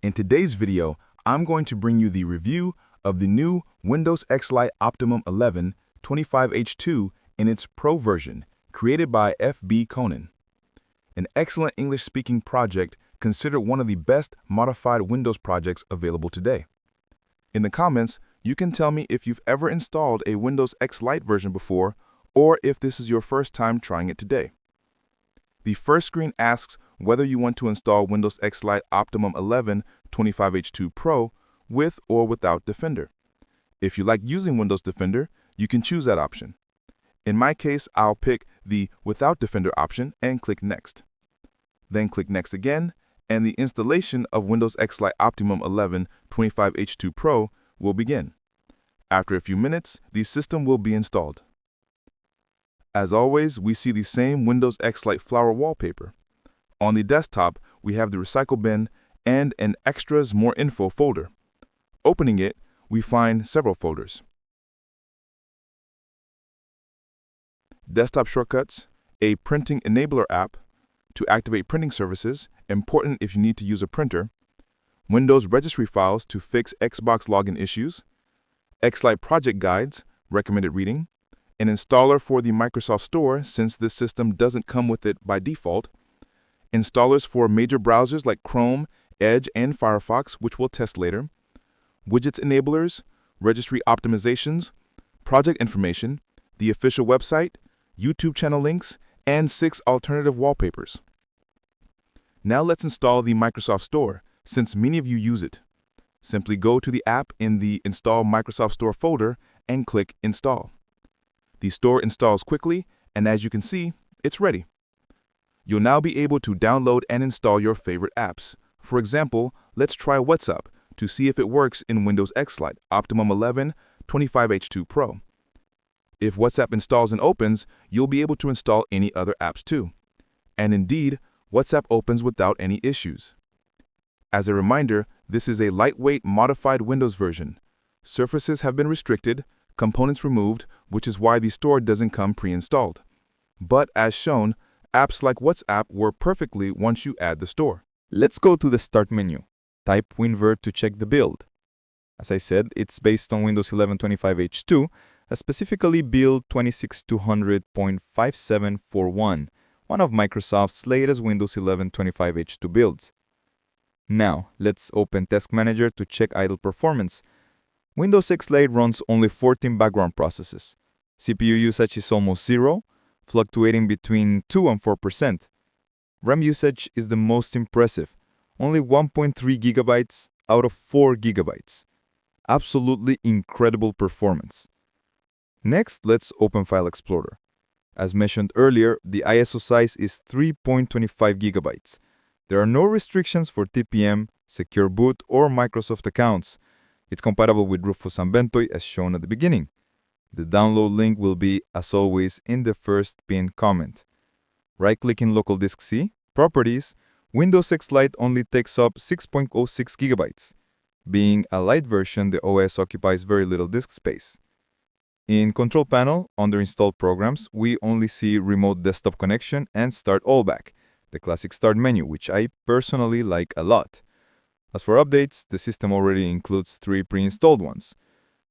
In today's video, I'm going to bring you the review of the new Windows X-Lite Optimum 11 25H2 in its Pro version, created by F.B. Conan. An excellent English-speaking project considered one of the best modified Windows projects available today. In the comments, you can tell me if you've ever installed a Windows X-Lite version before, or if this is your first time trying it today. The first screen asks whether you want to install Windows X-Lite Optimum 11 25H2 Pro with or without Defender. If you like using Windows Defender, you can choose that option. In my case, I'll pick the Without Defender option and click Next. Then click Next again, and the installation of Windows X-Lite Optimum 11 25H2 Pro will begin. After a few minutes, the system will be installed. As always, we see the same Windows X-Lite flower wallpaper. On the desktop, we have the Recycle bin and an Extras More Info folder. Opening it, we find several folders. Desktop shortcuts, a printing enabler app to activate printing services, important if you need to use a printer, Windows registry files to fix Xbox login issues, X-Lite project guides, recommended reading, an installer for the Microsoft Store since this system doesn't come with it by default, installers for major browsers like Chrome, Edge, and Firefox, which we'll test later, widgets enablers, registry optimizations, project information, the official website, YouTube channel links, and 6 alternative wallpapers. Now let's install the Microsoft Store, since many of you use it. Simply go to the app in the Install Microsoft Store folder and click Install. The store installs quickly, and as you can see, it's ready. You'll now be able to download and install your favorite apps. For example, let's try WhatsApp to see if it works in Windows X-Lite Optimum 11 25H2 Pro. If WhatsApp installs and opens, you'll be able to install any other apps too. And indeed, WhatsApp opens without any issues. As a reminder, this is a lightweight modified Windows version. Surfaces have been restricted, components removed, which is why the store doesn't come pre-installed. But as shown, apps like WhatsApp work perfectly once you add the store. Let's go to the Start menu. Type WinVer to check the build. As I said, it's based on Windows 11 25H2, specifically build 26200.5741, one of Microsoft's latest Windows 11 25H2 builds. Now, let's open Task Manager to check idle performance. Windows X-Lite runs only 14 background processes. CPU usage is almost zero, fluctuating between 2 and 4%. RAM usage is the most impressive, only 1.3 gigabytes out of 4 gigabytes. Absolutely incredible performance. Next, let's open File Explorer. As mentioned earlier, the ISO size is 3.25 gigabytes. There are no restrictions for TPM, Secure Boot, or Microsoft accounts. It's compatible with Rufus and Bentoy as shown at the beginning. The download link will be, as always, in the first pinned comment. Right-click in Local Disk C, Properties, Windows X-Lite only takes up 6.06 gigabytes. Being a light version, the OS occupies very little disk space. In Control Panel, under Installed Programs, we only see Remote Desktop Connection and Start All Back, the classic Start menu, which I personally like a lot. As for updates, the system already includes 3 pre-installed ones.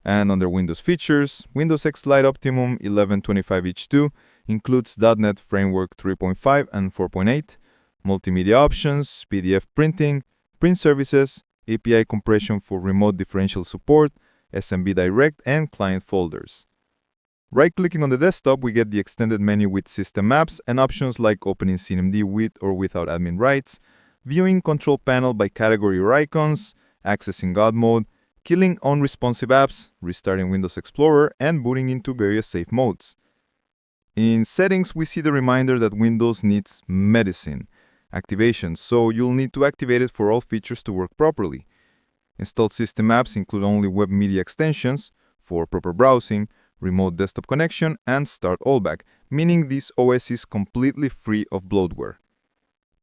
And under Windows Features, Windows X-Lite Optimum 11 25H2 includes .NET Framework 3.5 and 4.8, multimedia options, PDF printing, print services, API compression for remote differential support, SMB Direct, and client folders. Right-clicking on the desktop, we get the extended menu with system apps and options like opening CMD with or without admin rights, viewing Control Panel by category or icons, accessing God mode, killing unresponsive apps, restarting Windows Explorer, and booting into various safe modes. In Settings, we see the reminder that Windows needs Medicine activation, so you'll need to activate it for all features to work properly. Installed system apps include only web media extensions for proper browsing, remote desktop connection, and Start All Back, meaning this OS is completely free of bloatware.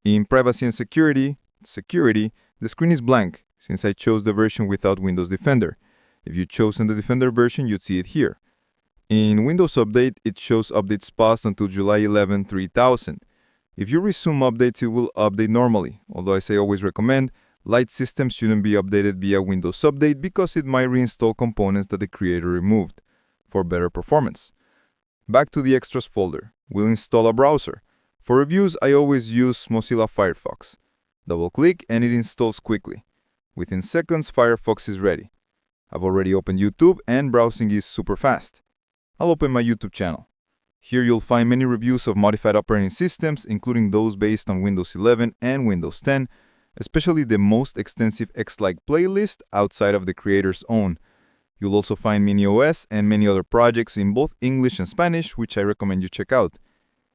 In Privacy and Security, the screen is blank, since I chose the version without Windows Defender. If you'd chosen the Defender version, you'd see it here. In Windows Update, it shows updates paused until July 11, 3000. If you resume updates, it will update normally, although I say always recommend Lite systems shouldn't be updated via Windows Update because it might reinstall components that the creator removed for better performance. Back to the extras folder, we'll install a browser. For reviews, I always use Mozilla Firefox. Double-click and it installs quickly. Within seconds, Firefox is ready. I've already opened YouTube and browsing is super fast. I'll open my YouTube channel. Here you'll find many reviews of modified operating systems, including those based on Windows 11 and Windows 10, especially the most extensive X-Lite playlist outside of the creator's own. You'll also find mini-OS and many other projects in both English and Spanish, which I recommend you check out.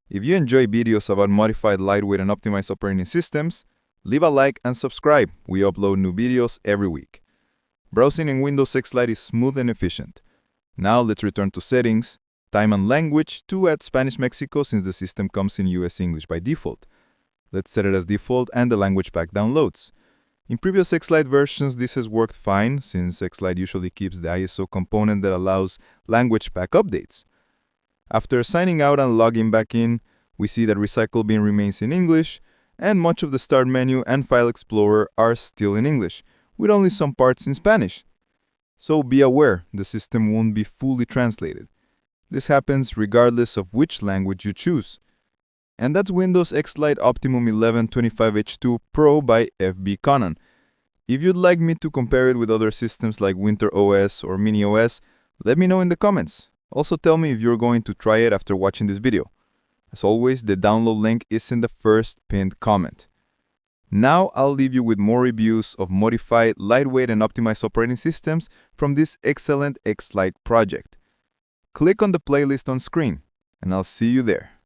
If you enjoy videos about modified, lightweight, and optimized operating systems, leave a like and subscribe. We upload new videos every week. Browsing in Windows X-Lite is smooth and efficient. Now let's return to Settings, Time and Language to add Spanish Mexico since the system comes in US English by default. Let's set it as default and the language pack downloads. In previous X-Lite versions, this has worked fine since X-Lite usually keeps the ISO component that allows language pack updates. After signing out and logging back in, we see that Recycle Bin remains in English, and much of the Start menu and File Explorer are still in English, with only some parts in Spanish. So be aware, the system won't be fully translated. This happens regardless of which language you choose. And that's Windows X-Lite Optimum 1125H2 Pro by FB Canon. If you'd like me to compare it with other systems like Winter OS or Mini OS, let me know in the comments. Also tell me if you're going to try it after watching this video. As always, the download link is in the first pinned comment. Now I'll leave you with more reviews of modified, lightweight, and optimized operating systems from this excellent X-Lite project. Click on the playlist on screen, and I'll see you there.